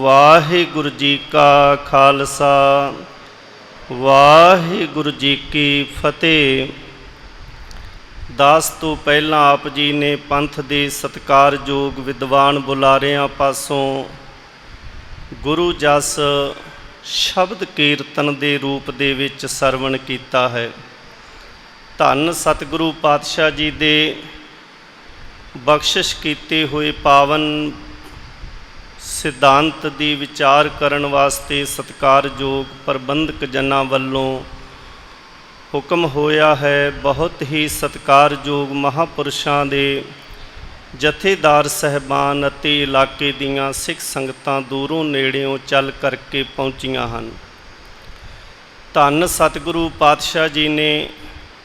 ਵਾਹਿਗੁਰੂ ਜੀ ਕਾ ਖਾਲਸਾ ਵਾਹਿਗੁਰੂ ਜੀ ਕੀ ਫਤਿਹ। ਦਾਸ ਤੋਂ ਪਹਿਲਾਂ ਆਪ ਜੀ ਨੇ ਪੰਥ ਦੇ ਸਤਿਕਾਰਯੋਗ ਵਿਦਵਾਨ ਬੁਲਾਰਿਆਂ ਪਾਸੋਂ ਗੁਰੂ ਜਸ ਸ਼ਬਦ ਕੀਰਤਨ ਦੇ ਰੂਪ ਦੇ ਵਿੱਚ ਸਰਵਣ ਕੀਤਾ ਹੈ। ਧੰਨ ਸਤਿਗੁਰੂ ਪਾਤਸ਼ਾਹ ਜੀ ਦੇ ਬਖਸ਼ਿਸ਼ ਕੀਤੇ ਹੋਏ ਪਾਵਨ ਸਿਧਾਂਤ ਦੀ ਵਿਚਾਰ ਕਰਨ ਵਾਸਤੇ ਸਤਿਕਾਰਯੋਗ ਪ੍ਰਬੰਧਕ ਜਨਾਂ ਵੱਲੋਂ ਹੁਕਮ ਹੋਇਆ ਹੈ। ਬਹੁਤ ਹੀ ਸਤਿਕਾਰਯੋਗ ਮਹਾਂਪੁਰਸ਼ਾਂ ਦੇ ਜਥੇਦਾਰ ਸਾਹਿਬਾਨ ਅਤੇ ਇਲਾਕੇ ਦੀਆਂ ਸਿੱਖ ਸੰਗਤਾਂ ਦੂਰੋਂ ਨੇੜਿਓਂ ਚੱਲ ਕਰਕੇ ਪਹੁੰਚੀਆਂ ਹਨ। ਧੰਨ ਸਤਿਗੁਰੂ ਪਾਤਸ਼ਾਹ ਜੀ ਨੇ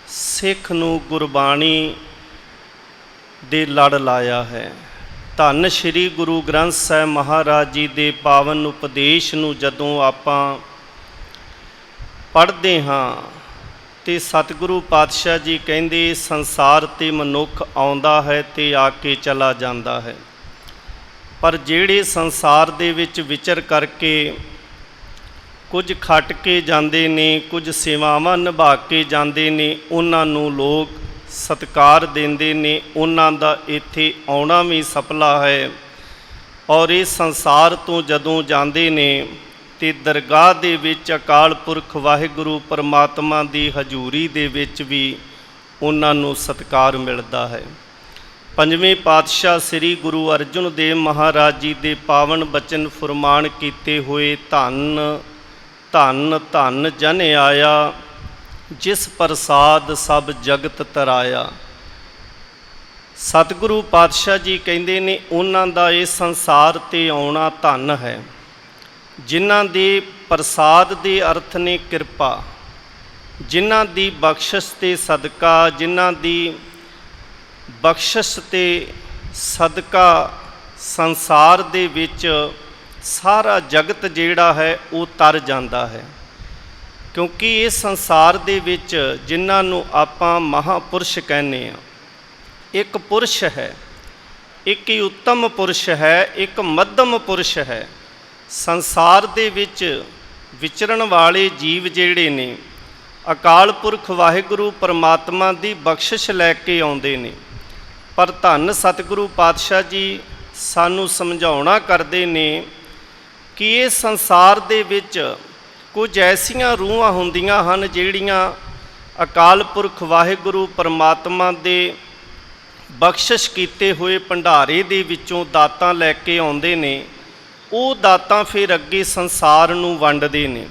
ਸਿੱਖ ਨੂੰ ਗੁਰਬਾਣੀ ਦੇ ਲੜ ਲਾਇਆ ਹੈ। ਧੰਨ ਸ਼੍ਰੀ ਗੁਰੂ ਗ੍ਰੰਥ ਸਾਹਿਬ ਮਹਾਰਾਜ ਜੀ ਦੇ ਪਾਵਨ ਉਪਦੇਸ਼ ਨੂੰ ਜਦੋਂ ਆਪਾਂ ਪੜ੍ਹਦੇ ਹਾਂ ਤੇ ਸਤਿਗੁਰੂ ਪਾਤਸ਼ਾਹ ਜੀ ਕਹਿੰਦੇ ਸੰਸਾਰ 'ਤੇ ਮਨੁੱਖ ਆਉਂਦਾ ਹੈ ਤੇ ਆ ਕੇ ਚਲਾ ਜਾਂਦਾ ਹੈ, ਪਰ ਜਿਹੜੇ ਸੰਸਾਰ ਦੇ ਵਿੱਚ ਵਿਚਰ ਕਰਕੇ ਕੁਝ ਖੱਟ ਕੇ ਜਾਂਦੇ ਨੇ, ਕੁਝ ਸੇਵਾਵਾਂ ਨਿਭਾ ਕੇ ਜਾਂਦੇ ਨੇ, ਉਹਨਾਂ ਨੂੰ ਲੋਕ ਸਤਿਕਾਰ ਦਿੰਦੇ ਨੇ। ਉਹਨਾਂ ਦਾ ਇੱਥੇ ਆਉਣਾ ਵੀ ਸਫਲਾ ਹੈ। ਔਰ ਇਹ ਸੰਸਾਰ ਤੋਂ ਜਦੋਂ ਜਾਂਦੇ ਨੇ ਤੇ ਦਰਗਾਹ ਦੇ ਵਿੱਚ ਅਕਾਲ ਪੁਰਖ ਵਾਹਿਗੁਰੂ ਪਰਮਾਤਮਾ ਦੀ ਹਜ਼ੂਰੀ ਦੇ ਵਿੱਚ ਵੀ ਉਹਨਾਂ ਨੂੰ ਸਤਿਕਾਰ ਮਿਲਦਾ ਹੈ। ਪੰਜਵੇਂ ਪਾਤਸ਼ਾਹ ਸ੍ਰੀ ਗੁਰੂ ਅਰਜਨ ਦੇਵ ਮਹਾਰਾਜ ਜੀ ਦੇ ਪਾਵਨ ਬਚਨ ਫੁਰਮਾਨ ਕੀਤੇ ਹੋਏ ਧੰਨ ਧੰਨ ਧੰਨ ਜਨ ਆਇਆ ਜਿਸ ਪ੍ਰਸਾਦ ਸਭ ਜਗਤ ਤਰਾਇਆ। ਸਤਿਗੁਰੂ ਪਾਤਸ਼ਾਹ ਜੀ ਕਹਿੰਦੇ ਨੇ ਉਹਨਾਂ ਦਾ ਇਹ ਸੰਸਾਰ 'ਤੇ ਆਉਣਾ ਧੰਨ ਹੈ, ਜਿਨ੍ਹਾਂ ਦੇ ਪ੍ਰਸਾਦ ਦੇ ਅਰਥ ਨੇ ਕਿਰਪਾ, ਜਿਨ੍ਹਾਂ ਦੀ ਬਖਸ਼ਿਸ਼ ਤੇ ਸਦਕਾ, ਜਿਨ੍ਹਾਂ ਦੀ ਬਖਸ਼ਿਸ਼ ਤੇ ਸਦਕਾ ਸੰਸਾਰ ਦੇ ਵਿੱਚ ਸਾਰਾ ਜਗਤ ਜਿਹੜਾ ਹੈ ਉਹ ਤਰ ਜਾਂਦਾ ਹੈ। ਕਿਉਂਕਿ ਇਹ ਸੰਸਾਰ ਦੇ ਵਿੱਚ ਜਿਨ੍ਹਾਂ ਨੂੰ ਆਪਾਂ ਮਹਾਂਪੁਰਸ਼ ਕਹਿੰਦੇ ਹਾਂ, ਇੱਕ ਪੁਰਸ਼ ਹੈ, ਇੱਕ ਹੀ ਉੱਤਮ ਪੁਰਸ਼ ਹੈ, ਇੱਕ ਮੱਧਮ ਪੁਰਸ਼ ਹੈ। ਸੰਸਾਰ ਦੇ ਵਿੱਚ ਵਿਚਰਨ ਵਾਲੇ ਜੀਵ ਜਿਹੜੇ ਨੇ ਅਕਾਲ ਪੁਰਖ ਵਾਹਿਗੁਰੂ ਪਰਮਾਤਮਾ ਦੀ ਬਖਸ਼ਿਸ਼ ਲੈ ਕੇ ਆਉਂਦੇ ਨੇ, ਪਰ ਧੰਨ ਸਤਿਗੁਰੂ ਪਾਤਸ਼ਾਹ ਜੀ ਸਾਨੂੰ ਸਮਝਾਉਣਾ ਕਰਦੇ ਨੇ ਕਿ ਇਹ ਸੰਸਾਰ ਦੇ ਵਿੱਚ ਕੁਝ ਐਸੀਆਂ ਰੂਹਾਂ ਹੁੰਦੀਆਂ ਹਨ ਜਿਹੜੀਆਂ ਅਕਾਲ ਪੁਰਖ ਵਾਹਿਗੁਰੂ ਪਰਮਾਤਮਾ ਦੇ ਬਖਸ਼ਿਸ਼ ਕੀਤੇ ਹੋਏ ਭੰਡਾਰੇ ਦੇ ਵਿੱਚੋਂ ਦਾਤਾਂ ਲੈ ਕੇ ਆਉਂਦੇ ਨੇ। ਉਹ ਦਾਤਾਂ ਫਿਰ ਅੱਗੇ ਸੰਸਾਰ ਨੂੰ ਵੰਡਦੇ ਨੇ।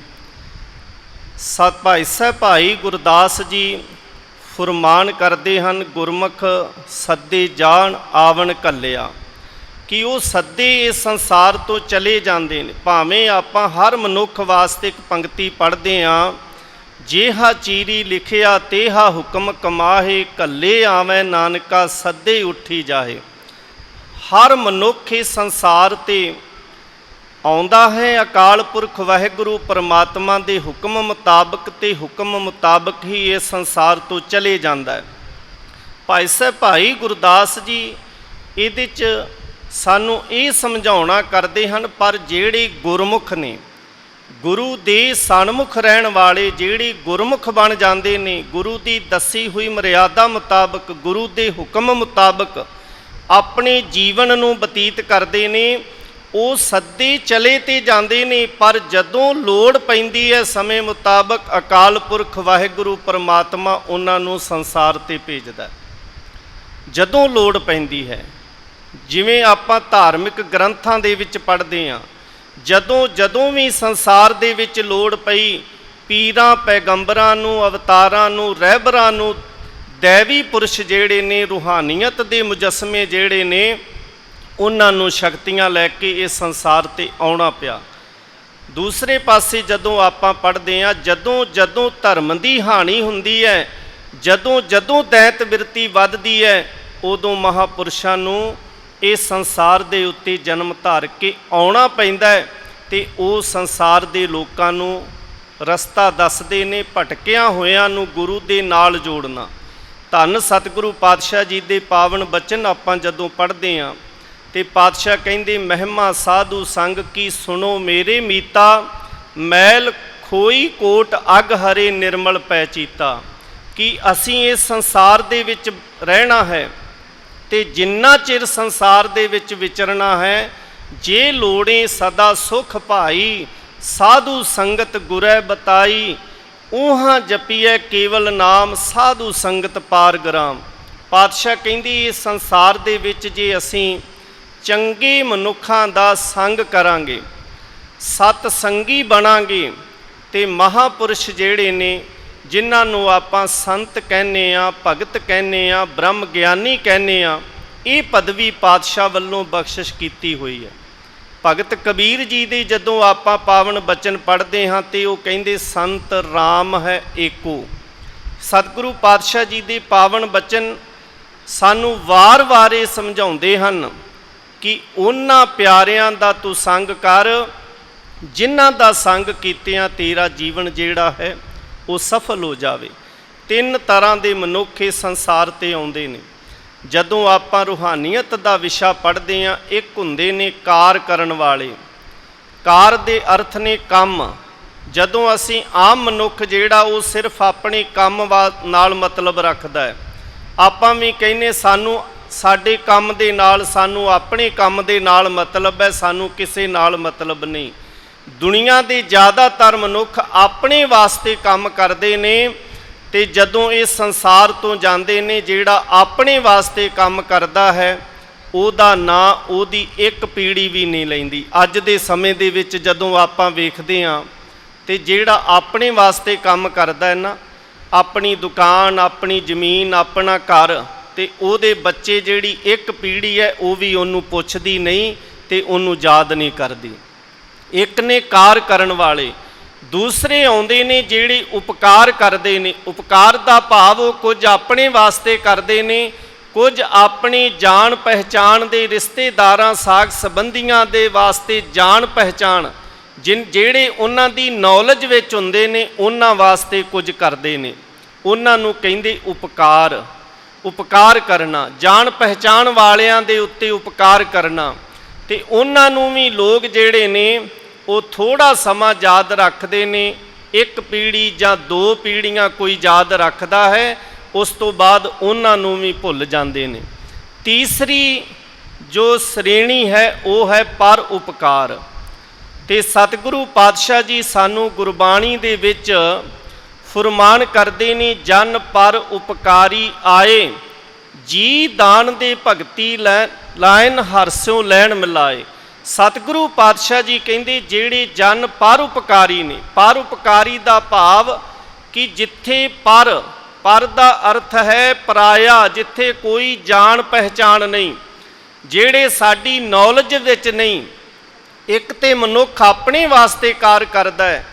ਭਾਈ ਗੁਰਦਾਸ ਜੀ ਫੁਰਮਾਨ ਕਰਦੇ ਹਨ, ਗੁਰਮੁਖ ਸੱਦੇ ਜਾਣ ਆਵਣ ਘੱਲਿਆ, ਕਿ ਉਹ ਸੱਦੇ ਇਸ ਸੰਸਾਰ ਤੋਂ ਚਲੇ ਜਾਂਦੇ ਨੇ। ਭਾਵੇਂ ਆਪਾਂ ਹਰ ਮਨੁੱਖ ਵਾਸਤੇ ਇੱਕ ਪੰਕਤੀ ਪੜ੍ਹਦੇ ਹਾਂ, ਜੇਹਾ ਚੀਰੀ ਲਿਖਿਆ ਤੇਹਾ ਹੁਕਮ ਕਮਾਹੇ, ਘੱਲੇ ਆਵੈ ਨਾਨਕਾ ਸੱਦੇ ਉੱਠੀ ਜਾਹੇ। ਹਰ ਮਨੁੱਖ ਇਸ ਸੰਸਾਰ 'ਤੇ ਆਉਂਦਾ ਹੈ ਅਕਾਲ ਪੁਰਖ ਵਾਹਿਗੁਰੂ ਪਰਮਾਤਮਾ ਦੇ ਹੁਕਮ ਮੁਤਾਬਕ, ਤੇ ਹੁਕਮ ਮੁਤਾਬਕ ਹੀ ਇਹ ਸੰਸਾਰ ਤੋਂ ਚਲੇ ਜਾਂਦਾ ਹੈ। ਭਾਈ ਗੁਰਦਾਸ ਜੀ ਇਹਦੇ 'ਚ ਸਾਨੂੰ ਇਹ ਸਮਝਾਉਣਾ ਕਰਦੇ ਹਨ, ਪਰ ਜਿਹੜੇ ਗੁਰਮੁਖ ਨੇ, ਗੁਰੂ ਦੇ ਸਨਮੁਖ ਰਹਿਣ ਵਾਲੇ, ਜਿਹੜੇ ਗੁਰਮੁਖ ਬਣ ਜਾਂਦੇ ਨੇ, ਗੁਰੂ ਦੀ ਦੱਸੀ ਹੋਈ ਮਰਿਆਦਾ ਮੁਤਾਬਕ, ਗੁਰੂ ਦੇ ਹੁਕਮ ਮੁਤਾਬਕ ਆਪਣੇ ਜੀਵਨ ਨੂੰ ਬਤੀਤ ਕਰਦੇ ਨੇ, ਉਹ ਸੱਦੇ ਚਲੇ ਤੇ ਜਾਂਦੇ ਨੇ, ਪਰ ਜਦੋਂ ਲੋੜ ਪੈਂਦੀ ਹੈ ਸਮੇਂ ਮੁਤਾਬਕ ਅਕਾਲ ਪੁਰਖ ਵਾਹਿਗੁਰੂ ਪਰਮਾਤਮਾ ਉਹਨਾਂ ਨੂੰ ਸੰਸਾਰ 'ਤੇ ਭੇਜਦਾ। ਜਦੋਂ ਲੋੜ ਪੈਂਦੀ ਹੈ, ਜਿਵੇਂ ਆਪਾਂ ਧਾਰਮਿਕ ਗ੍ਰੰਥਾਂ ਦੇ ਵਿੱਚ ਪੜ੍ਹਦੇ ਹਾਂ, ਜਦੋਂ ਵੀ ਸੰਸਾਰ ਦੇ ਵਿੱਚ ਲੋੜ ਪਈ, ਪੀਰਾਂ ਪੈਗੰਬਰਾਂ ਨੂੰ, ਅਵਤਾਰਾਂ ਨੂੰ, ਰਹਿਬਰਾਂ ਨੂੰ, ਦੈਵੀ ਪੁਰਸ਼ ਜਿਹੜੇ ਨੇ, ਰੂਹਾਨੀਅਤ ਦੇ ਮੁਜੱਸਮੇ ਜਿਹੜੇ ਨੇ, ਉਹਨਾਂ ਨੂੰ ਸ਼ਕਤੀਆਂ ਲੈ ਕੇ ਇਸ ਸੰਸਾਰ 'ਤੇ ਆਉਣਾ ਪਿਆ। ਦੂਸਰੇ ਪਾਸੇ ਜਦੋਂ ਆਪਾਂ ਪੜ੍ਹਦੇ ਹਾਂ, ਜਦੋਂ ਧਰਮ ਦੀ ਹਾਨੀ ਹੁੰਦੀ ਹੈ, ਜਦੋਂ ਦੈਂਤ ਬਿਰਤੀ ਵੱਧਦੀ ਹੈ, ਉਦੋਂ ਮਹਾਂਪੁਰਸ਼ਾਂ ਨੂੰ ਇਸ ਸੰਸਾਰ ਦੇ ਉੱਤੇ ਜਨਮ ਧਾਰ ਕੇ ਆਉਣਾ ਪੈਂਦਾ ਹੈ, ਅਤੇ ਉਹ ਸੰਸਾਰ ਦੇ ਲੋਕਾਂ ਨੂੰ ਰਸਤਾ ਦੱਸਦੇ ਨੇ, ਭਟਕਿਆਂ ਹੋਇਆਂ ਨੂੰ ਗੁਰੂ ਦੇ ਨਾਲ ਜੋੜਨਾ। ਧੰਨ ਸਤਿਗੁਰੂ ਪਾਤਸ਼ਾਹ ਜੀ ਦੇ ਪਾਵਨ ਬਚਨ ਆਪਾਂ ਜਦੋਂ ਪੜ੍ਹਦੇ ਹਾਂ ਤੇ ਪਾਤਸ਼ਾਹ ਕਹਿੰਦੇ ਮਹਿਮਾ ਸਾਧੂ ਸੰਗ ਕੀ ਸੁਣੋ ਮੇਰੇ ਮੀਤਾ, ਮੈਲ ਖੋਈ ਕੋਟ ਅਗ ਹਰੇ ਨਿਰਮਲ ਪੈ ਚੀਤਾ। ਕਿ ਅਸੀਂ ਇਸ ਸੰਸਾਰ ਦੇ ਵਿੱਚ ਰਹਿਣਾ ਹੈ ਤੇ ਜਿੰਨਾ ਚਿਰ ਸੰਸਾਰ ਦੇ ਵਿੱਚ ਵਿਚਰਨਾ ਹੈ, ਜੇ ਲੋੜੇ ਸਦਾ ਸੁਖ ਭਾਈ, ਸਾਧੂ ਸੰਗਤ ਗੁਰੈ ਬਤਾਈ, ਊਹਾਂ ਜਪੀਐ ਕੇਵਲ ਨਾਮ, ਸਾਧੂ ਸੰਗਤ ਪਾਰ ਗ੍ਰਾਮ। ਪਾਤਸ਼ਾਹ ਕਹਿੰਦੀ ਇਸ ਸੰਸਾਰ ਦੇ ਵਿੱਚ ਜੇ ਅਸੀਂ ਚੰਗੇ ਮਨੁੱਖਾਂ ਦਾ ਸੰਗ ਕਰਾਂਗੇ, ਸਤ ਸੰਗੀ ਬਣਾਂਗੇ, ਤੇ ਮਹਾਪੁਰਸ਼ ਜਿਹੜੇ ਨੇ ਜਿਨ੍ਹਾਂ ਨੂੰ ਆਪਾਂ ਸੰਤ ਕਹਿੰਦੇ ਆ, ਭਗਤ ਕਹਿੰਦੇ ਆ, ਬ੍ਰਹਮ ਗਿਆਨੀ ਕਹਿੰਦੇ ਆ, ਇਹ ਪਦਵੀ ਪਾਤਸ਼ਾਹ ਵੱਲੋਂ ਬਖਸ਼ਿਸ਼ ਕੀਤੀ ਹੋਈ ਹੈ। ਭਗਤ ਕਬੀਰ ਜੀ ਦੇ ਜਦੋਂ ਆਪਾਂ ਪਾਵਨ ਬਚਨ ਪੜ੍ਹਦੇ ਹਾਂ ਤੇ ਉਹ ਕਹਿੰਦੇ ਸੰਤ ਰਾਮ ਹੈ ਏਕੋ। ਸਤਿਗੁਰੂ ਪਾਤਸ਼ਾਹ ਜੀ ਦੇ ਪਾਵਨ ਬਚਨ ਸਾਨੂੰ ਵਾਰ-ਵਾਰ ਇਹ ਸਮਝਾਉਂਦੇ ਹਨ ਕਿ ਉਹਨਾਂ ਪਿਆਰਿਆਂ ਦਾ ਤੂੰ ਸੰਗ ਕਰ ਜਿਨ੍ਹਾਂ ਦਾ ਸੰਗ ਕੀਤਿਆਂ ਤੇਰਾ ਜੀਵਨ ਜਿਹੜਾ ਹੈ ਉਹ ਸਫਲ ਹੋ ਜਾਵੇ। ਤਿੰਨ ਤਰ੍ਹਾਂ ਦੇ ਮਨੁੱਖ ਇਸ ਸੰਸਾਰ 'ਤੇ ਆਉਂਦੇ ਨੇ। ਜਦੋਂ ਆਪਾਂ ਰੂਹਾਨੀਅਤ ਦਾ ਵਿਸ਼ਾ ਪੜ੍ਹਦੇ ਹਾਂ, ਇੱਕ ਹੁੰਦੇ ਨੇ ਕਾਰ ਕਰਨ ਵਾਲੇ। ਕਾਰ ਦੇ ਅਰਥ ਨੇ ਕੰਮ। ਜਦੋਂ ਅਸੀਂ ਆਮ ਮਨੁੱਖ ਜਿਹੜਾ ਉਹ ਸਿਰਫ ਆਪਣੇ ਕੰਮ ਨਾਲ ਮਤਲਬ ਰੱਖਦਾ ਹੈ, ਆਪਾਂ ਵੀ ਕਹਿੰਦੇ ਸਾਨੂੰ ਸਾਡੇ ਕੰਮ ਦੇ ਨਾਲ, ਸਾਨੂੰ ਆਪਣੇ ਕੰਮ ਦੇ ਨਾਲ ਮਤਲਬ ਹੈ, ਸਾਨੂੰ ਕਿਸੇ ਨਾਲ ਮਤਲਬ ਨਹੀਂ। ਦੁਨੀਆ ਦੇ ਜ਼ਿਆਦਾਤਰ ਮਨੁੱਖ ਆਪਣੇ ਵਾਸਤੇ ਕੰਮ ਕਰਦੇ ਨੇ, ਤੇ ਜਦੋਂ ਇਹ ਸੰਸਾਰ ਤੋਂ ਜਾਂਦੇ ਨੇ, ਜਿਹੜਾ ਆਪਣੇ ਵਾਸਤੇ ਕੰਮ ਕਰਦਾ ਹੈ ਉਹਦਾ ਨਾਂ ਉਹਦੀ ਇੱਕ ਪੀੜ੍ਹੀ ਵੀ ਨਹੀਂ ਲੈਂਦੀ। ਅੱਜ ਦੇ ਸਮੇਂ ਦੇ ਵਿੱਚ ਜਦੋਂ ਆਪਾਂ ਵੇਖਦੇ ਹਾਂ ਤੇ ਜਿਹੜਾ ਆਪਣੇ ਵਾਸਤੇ ਕੰਮ ਕਰਦਾ ਹੈ ਨਾ, ਆਪਣੀ ਦੁਕਾਨ, ਆਪਣੀ ਜ਼ਮੀਨ, ਆਪਣਾ ਘਰ, ਤੇ ਉਹਦੇ ਬੱਚੇ ਜਿਹੜੀ ਇੱਕ ਪੀੜ੍ਹੀ ਹੈ ਉਹ ਵੀ ਉਹਨੂੰ ਪੁੱਛਦੀ ਨਹੀਂ ਤੇ ਉਹਨੂੰ ਯਾਦ ਨਹੀਂ ਕਰਦੀ। ਇੱਕ ਨੇ ਕਾਰ ਕਰਨ ਵਾਲੇ, ਦੂਸਰੇ ਆਉਂਦੇ ਨੇ ਜਿਹੜੇ ਉਪਕਾਰ ਕਰਦੇ ਨੇ। ਉਪਕਾਰ ਦਾ ਭਾਵ ਉਹ ਕੁਝ ਆਪਣੇ ਵਾਸਤੇ ਕਰਦੇ ਨੇ, ਕੁਝ ਆਪਣੀ ਜਾਣ ਪਹਿਚਾਣ ਦੇ ਰਿਸ਼ਤੇਦਾਰਾਂ, ਸਾਕ ਸੰਬੰਧੀਆਂ ਦੇ ਵਾਸਤੇ ਜਾਣ ਪਹਿਚਾਣ ਜਿਹੜੇ ਉਹਨਾਂ ਦੀ ਨੌਲੇਜ ਵਿੱਚ ਹੁੰਦੇ ਨੇ ਉਹਨਾਂ ਵਾਸਤੇ ਕੁਝ ਕਰਦੇ ਨੇ। ਉਹਨਾਂ ਨੂੰ ਕਹਿੰਦੇ ਉਪਕਾਰ। ਉਪਕਾਰ ਕਰਨਾ, ਜਾਣ ਪਹਿਚਾਣ ਵਾਲਿਆਂ ਦੇ ਉੱਤੇ ਉਪਕਾਰ ਕਰਨਾ। ਤੇ ਉਹਨਾਂ ਨੂੰ ਵੀ ਲੋਕ ਜਿਹੜੇ ਨੇ ਉਹ ਥੋੜ੍ਹਾ ਸਮਾਂ ਯਾਦ ਰੱਖਦੇ ਨੇ। ਇੱਕ ਪੀੜ੍ਹੀ ਜਾਂ ਦੋ ਪੀੜ੍ਹੀਆਂ ਕੋਈ ਯਾਦ ਰੱਖਦਾ ਹੈ, ਉਸ ਤੋਂ ਬਾਅਦ ਉਹਨਾਂ ਨੂੰ ਵੀ ਭੁੱਲ ਜਾਂਦੇ ਨੇ। ਤੀਸਰੀ ਜੋ ਸ਼੍ਰੇਣੀ ਹੈ ਉਹ ਹੈ ਪਰ ਉਪਕਾਰ। ਤੇ ਸਤਿਗੁਰੂ ਪਾਤਸ਼ਾਹ ਜੀ ਸਾਨੂੰ ਗੁਰਬਾਣੀ ਦੇ ਵਿੱਚ ਫੁਰਮਾਨ ਕਰਦੇ ਨੇ, ਜਨ ਪਰ ਉਪਕਾਰੀ ਆਏ, ਜੀ ਦਾਨ ਦੇ ਭਗਤੀ ਲਾਇਨ ਹਰਸਿਓ ਲੈਣ ਮਿਲਾਏ। ਸਤਿਗੁਰੂ ਪਾਤਸ਼ਾਹ ਜੀ ਕਹਿੰਦੇ ਜਿਹੜੇ ਜਨ ਪਰ ਉਪਕਾਰੀ ਨੇ। ਪਰ ਉਪਕਾਰੀ ਦਾ ਭਾਵ ਕਿ ਜਿੱਥੇ ਪਰ ਦਾ ਅਰਥ ਹੈ ਪਰਾਇਆ, ਜਿੱਥੇ ਕੋਈ ਜਾਣ ਪਹਿਚਾਣ ਨਹੀਂ, ਜਿਹੜੇ ਸਾਡੀ ਨੌਲੇਜ ਵਿੱਚ ਨਹੀਂ। ਇੱਕ ਤੇ ਮਨੁੱਖ ਆਪਣੇ ਵਾਸਤੇ ਕਾਰ ਕਰਦਾ ਹੈ,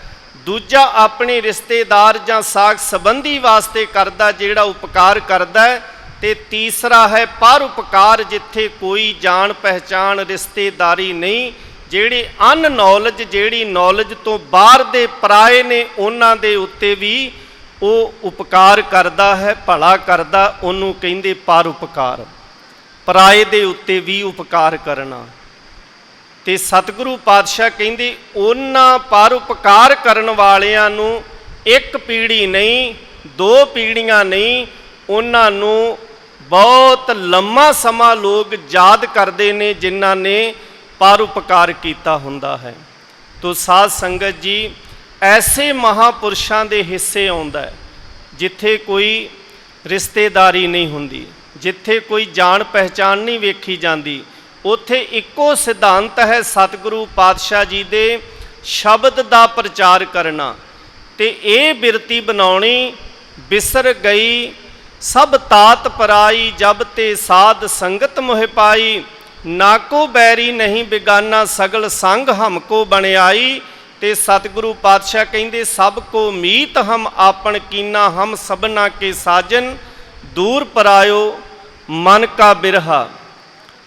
ਦੂਜਾ ਆਪਣੇ ਰਿਸ਼ਤੇਦਾਰ ਜਾਂ ਸਾਕ ਸੰਬੰਧੀ ਵਾਸਤੇ ਕਰਦਾ ਜਿਹੜਾ ਉਪਕਾਰ ਕਰਦਾ ਹੈ, ਤੇ ਤੀਸਰਾ ਹੈ ਪਰ ਉਪਕਾਰ, ਜਿੱਥੇ ਕੋਈ ਜਾਣ ਪਹਿਚਾਣ ਰਿਸ਼ਤੇਦਾਰੀ ਨਹੀਂ, ਜਿਹੜੇ ਅਨਨੌਲੇਜ, ਜਿਹੜੀ ਨੌਲੇਜ ਤੋਂ ਬਾਹਰ ਦੇ ਪਰਾਏ ਨੇ ਉਹਨਾਂ ਦੇ ਉੱਤੇ ਵੀ ਉਹ ਉਪਕਾਰ ਕਰਦਾ ਹੈ, ਭਲਾ ਕਰਦਾ, ਉਹਨੂੰ ਕਹਿੰਦੇ ਪਰ ਉਪਕਾਰ। ਪਰਾਏ ਦੇ ਉੱਤੇ ਵੀ ਉਪਕਾਰ ਕਰਨਾ। ਤੇ ਸਤਿਗੁਰੂ ਪਾਤਸ਼ਾਹ ਕਹਿੰਦੇ ਉਹਨਾਂ ਪਰ ਉਪਕਾਰ ਕਰਨ ਵਾਲਿਆਂ ਨੂੰ ਇੱਕ ਪੀੜ੍ਹੀ ਨਹੀਂ, ਦੋ ਪੀੜ੍ਹੀਆਂ ਨਹੀਂ, ਉਹਨਾਂ ਨੂੰ ਬਹੁਤ ਲੰਮਾ ਸਮਾਂ ਲੋਕ ਯਾਦ ਕਰਦੇ ਨੇ ਜਿਨ੍ਹਾਂ ਨੇ ਪਰ ਉਪਕਾਰ ਕੀਤਾ ਹੁੰਦਾ ਹੈ। ਤੋ ਸਾਧ ਸੰਗਤ ਜੀ, ਐਸੇ ਮਹਾਪੁਰਸ਼ਾਂ ਦੇ ਹਿੱਸੇ ਆਉਂਦਾ ਹੈ ਜਿੱਥੇ ਕੋਈ ਰਿਸ਼ਤੇਦਾਰੀ ਨਹੀਂ ਹੁੰਦੀ, ਜਿੱਥੇ ਕੋਈ ਜਾਣ ਪਹਿਚਾਣ ਨਹੀਂ ਵੇਖੀ ਜਾਂਦੀ। ਉੱਥੇ ਇੱਕੋ ਸਿਧਾਂਤ ਹੈ ਸਤਿਗੁਰੂ ਪਾਤਸ਼ਾਹ ਜੀ ਦੇ ਸ਼ਬਦ ਦਾ ਪ੍ਰਚਾਰ ਕਰਨਾ। ਤੇ ਇਹ ਬਿਰਤੀ ਬਣਾਉਣੀ, ਬਿਸਰ ਗਈ ਸਭ ਤਾਤ ਪਰਾਈ, ਜਬ ਤੇ ਸਾਧ ਸੰਗਤ ਮੋਹਿ ਪਾਈ, ਨਾ ਕੋ ਬੈਰੀ ਨਹੀਂ ਬਿਗਾਨਾ, ਸਗਲ ਸੰਗ ਹਮਕੋ ਬਣਾਈ। ਤੇ ਸਤਿਗੁਰੂ ਪਾਤਸ਼ਾਹ ਕਹਿੰਦੇ ਸਭ ਕੋ ਮੀਤ ਹਮ ਆਪਨ ਕੀਨਾ, ਹਮ ਸਭਨਾ ਕੇ ਸਾਜਨ, ਦੂਰ ਪਰਾਇਓ ਮਨ ਕਾ ਬਿਰਹਾ,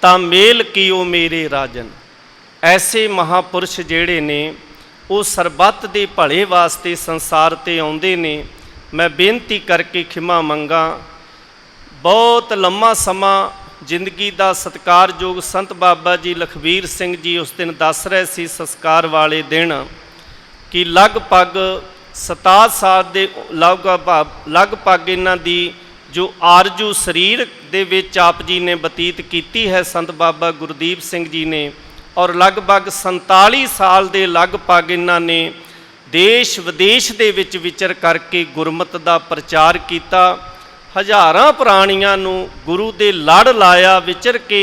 ਤਾਂ ਮੇਲ ਕੀਓ ਮੇਰੇ ਰਾਜਨ। ਐਸੇ ਮਹਾਪੁਰਸ਼ ਜਿਹੜੇ ਨੇ ਉਹ ਸਰਬੱਤ ਦੇ ਭਲੇ ਵਾਸਤੇ ਸੰਸਾਰ 'ਤੇ ਆਉਂਦੇ ਨੇ। ਮੈਂ ਬੇਨਤੀ ਕਰਕੇ ਖਿਮਾ ਮੰਗਾ, ਬਹੁਤ ਲੰਮਾ ਸਮਾਂ ਜ਼ਿੰਦਗੀ ਦਾ ਸਤਿਕਾਰਯੋਗ ਸੰਤ ਬਾਬਾ ਜੀ ਲਖਬੀਰ ਸਿੰਘ ਜੀ ਉਸ ਦਿਨ ਦੱਸ ਰਹੇ ਸੀ ਸੰਸਕਾਰ ਵਾਲੇ ਦਿਨ ਕਿ ਲਗਭਗ 67 ਸਾਲ ਦੇ ਲਗਭਗ ਇਹਨਾਂ ਦੀ ਜੋ ਆਰਜੂ ਸਰੀਰ ਦੇ ਵਿੱਚ ਆਪ ਜੀ ਨੇ ਬਤੀਤ ਕੀਤੀ ਹੈ ਸੰਤ ਬਾਬਾ ਗੁਰਦੀਪ ਸਿੰਘ ਜੀ ਨੇ, ਔਰ ਲਗਭਗ 47 ਸਾਲ ਦੇ ਲਗਭਗ ਇਹਨਾਂ ਨੇ ਦੇਸ਼ ਵਿਦੇਸ਼ ਦੇ ਵਿੱਚ ਵਿਚਰ ਕਰਕੇ ਗੁਰਮਤਿ ਦਾ ਪ੍ਰਚਾਰ ਕੀਤਾ। ਹਜ਼ਾਰਾਂ ਪ੍ਰਾਣੀਆਂ ਨੂੰ ਗੁਰੂ ਦੇ ਲੜ ਲਾਇਆ ਵਿਚਰ ਕੇ,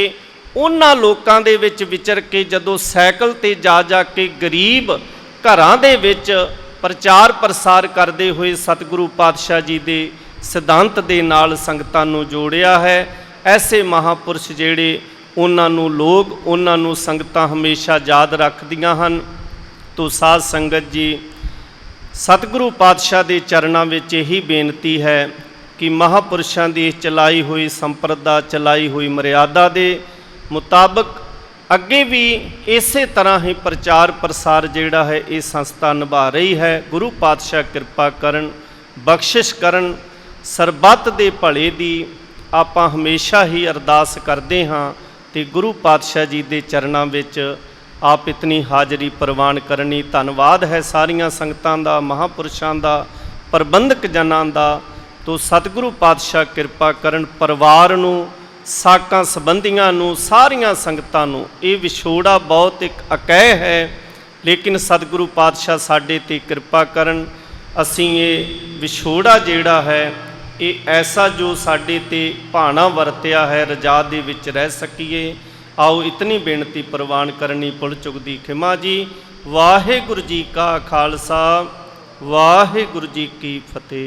ਉਹਨਾਂ ਲੋਕਾਂ ਦੇ ਵਿੱਚ ਵਿਚਰ ਕੇ ਜਦੋਂ ਸਾਈਕਲ ਤੇ ਜਾ ਕੇ ਗਰੀਬ ਘਰਾਂ ਦੇ ਵਿੱਚ ਪ੍ਰਚਾਰ ਪ੍ਰਸਾਰ ਕਰਦੇ ਹੋਏ ਸਤਿਗੁਰੂ ਪਾਤਸ਼ਾਹ ਜੀ ਦੇ ਸਿਧਾਂਤ ਦੇ ਨਾਲ ਸੰਗਤਾਂ ਨੂੰ ਜੋੜਿਆ ਹੈ। ਐਸੇ ਮਹਾਂਪੁਰਸ਼ ਜਿਹੜੇ ਉਹਨਾਂ ਨੂੰ ਸੰਗਤਾਂ ਹਮੇਸ਼ਾ ਯਾਦ ਰੱਖਦੀਆਂ ਹਨ। ਤੋ ਸਾਧ ਸੰਗਤ ਜੀ, ਸਤਿਗੁਰੂ ਪਾਤਸ਼ਾਹ ਦੇ ਚਰਨਾਂ ਵਿੱਚ ਇਹੀ ਬੇਨਤੀ ਹੈ ਕਿ ਮਹਾਂਪੁਰਸ਼ਾਂ ਦੀ ਚਲਾਈ ਹੋਈ ਸੰਪਰਦਾ, ਚਲਾਈ ਹੋਈ ਮਰਿਆਦਾ ਦੇ ਮੁਤਾਬਕ ਅੱਗੇ ਵੀ ਇਸੇ ਤਰ੍ਹਾਂ ਹੀ ਪ੍ਰਚਾਰ ਪ੍ਰਸਾਰ ਜਿਹੜਾ ਹੈ ਇਹ ਸੰਸਥਾ ਨਿਭਾ ਰਹੀ ਹੈ। ਗੁਰੂ ਪਾਤਸ਼ਾਹ ਕਿਰਪਾ ਕਰਨ, ਬਖਸ਼ਿਸ਼ ਕਰਨ। ਸਰਬੱਤ ਦੇ ਭਲੇ ਦੀ ਆਪਾਂ ਹਮੇਸ਼ਾ ਹੀ ਅਰਦਾਸ ਕਰਦੇ ਹਾਂ ਤੇ ਗੁਰੂ ਪਾਤਸ਼ਾਹ ਜੀ ਦੇ ਚਰਨਾਂ ਵਿੱਚ ਆਪ ਇਤਨੀ ਹਾਜ਼ਰੀ ਪ੍ਰਵਾਨ ਕਰਨੀ। ਧੰਨਵਾਦ ਹੈ ਸਾਰੀਆਂ ਸੰਗਤਾਂ ਦਾ, ਮਹਾਂਪੁਰਸ਼ਾਂ ਦਾ, ਪ੍ਰਬੰਧਕ ਜਨਾਂ ਦਾ। ਤੋ ਸਤਿਗੁਰੂ ਪਾਤਸ਼ਾਹ ਕਿਰਪਾ ਕਰਨ, ਪਰਿਵਾਰ ਨੂੰ, ਸਾਕਾਂ ਸੰਬੰਧੀਆਂ ਨੂੰ, ਸਾਰੀਆਂ ਸੰਗਤਾਂ ਨੂੰ। ਇਹ ਵਿਛੋੜਾ ਬਹੁਤ ਇੱਕ ਅਕਹਿ ਹੈ, ਲੇਕਿਨ ਸਤਿਗੁਰੂ ਪਾਤਸ਼ਾਹ ਸਾਡੇ 'ਤੇ ਕਿਰਪਾ ਕਰਨ। ਅਸੀਂ ਇਹ ਵਿਛੋੜਾ ਜਿਹੜਾ ਹੈ ਇਹ ਐਸਾ ਜੋ ਸਾਡੇ 'ਤੇ ਭਾਣਾ ਵਰਤਿਆ ਹੈ, ਰਜਾ ਦੇ ਵਿੱਚ ਰਹਿ ਸਕੀਏ। ਆਓ ਇਤਨੀ ਬੇਨਤੀ ਪ੍ਰਵਾਨ ਕਰਨੀ। ਭੁੱਲ ਚੁੱਕ ਦੀ ਖਿਮਾ ਜੀ। ਵਾਹਿਗੁਰੂ ਜੀ ਕਾ ਖਾਲਸਾ, ਵਾਹਿਗੁਰੂ ਜੀ ਕੀ ਫਤਿਹ।